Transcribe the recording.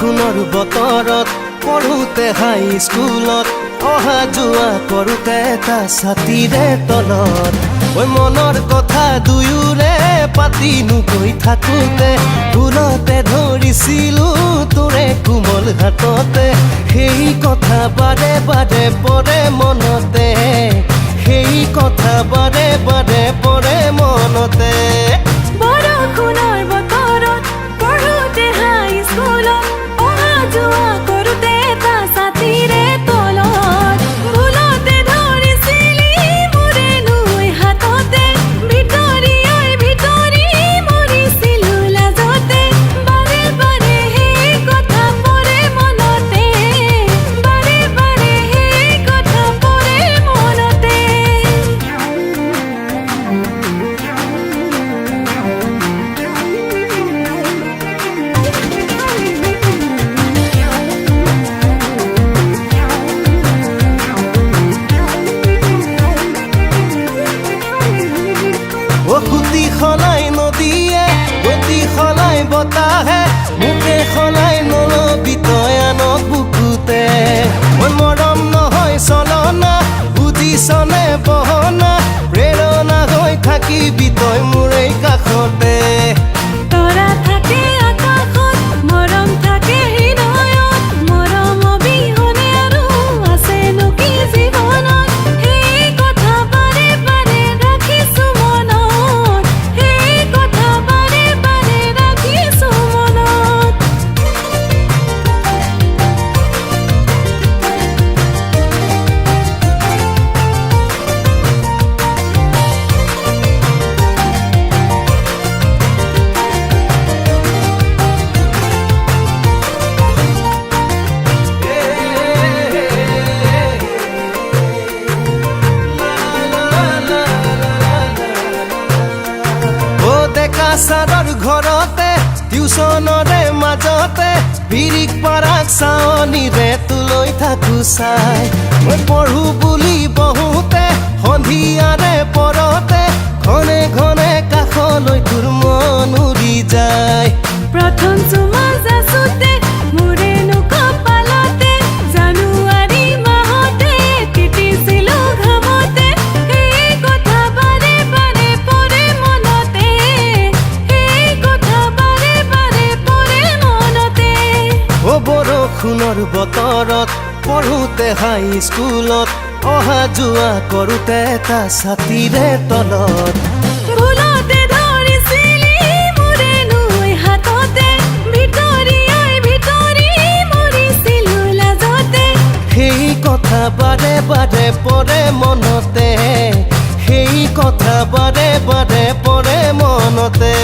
বৰষুণৰ বতৰত পঢ়োতে হাই স্কুলত অহা যোৱা কৰোঁতে এটা ছাতিৰে তলত ঐ মনৰ কথা দুয়োৰে পাতিনো কৈ থাকোঁতে ভুলতে ধৰিছিলোঁ তোৰে কোমল হাততে সেই কথা বাৰে বাৰে পৰে মনতে সেই কথা বাৰে বাৰে পৰে মনতে বৰষুণৰ বতৰত পঢ়োতে হাই স্কুলত অহা যোৱা কৰোঁতে এটা ছাতিৰে তলত ভুলতে ধৰিছিলি মোৰে নৈ হাততে ভিতৰি মৰিছিলোঁ লাজতে বাৰে বাৰে সেই কথা পৰে মনতে বাৰে বাৰে সেই কথা পৰে মনতে অকুতি সলাই নদীয়ে গতি সলাই বতাহে মুখে সলাই নলবি তই আনক বুকুতে মই মৰম নহয় চলনা বুজিছনে বহনা প্ৰেৰণা হৈ থাকিবি তই মোৰ এই কাষতে তৰা থাকে আকাশত মৰম থাকে হৃদয়ত মৰম অবিহনে আৰু আছেনো কি জীৱনত সেই কথা বাৰে বাৰে ৰাখিছোঁ মনত সেই কথা বাৰে বাৰে ৰাখিছোঁ মনত ছাৰৰ ঘৰতে টিউচনৰে মাজতে বিৰিক পাৰাক চাৱনিৰে তোলৈ থাকো চাই মই পঢ়ো বুলি বহোতে সন্ধিয়াৰে পৰতে ঘনে ঘনে কাষলৈ তোৰ মন উৰি যায় প্ৰথম চুমা যাচোতে মোৰেনো কপালতে জানুৱাৰী মাহতে তিতিছিলোঁ ঘামতে সেই কথা বাৰে বাৰে পৰে মনতে সেই কথা বাৰে বাৰে পৰে মনতে অ বৰষুণৰ বতৰত পঢ়োতে হাই স্কুলত অহা যোৱা কৰোঁতে এটা ছাতিৰে তলত ভুলতে ধৰিছিলি মোৰে নৈ হাততে ভিতৰি মৰিছিলোঁ লাজতে সেই কথা বাৰে বাৰে পৰে মনতে সেই কথা বাৰে বাৰে পৰে মনতে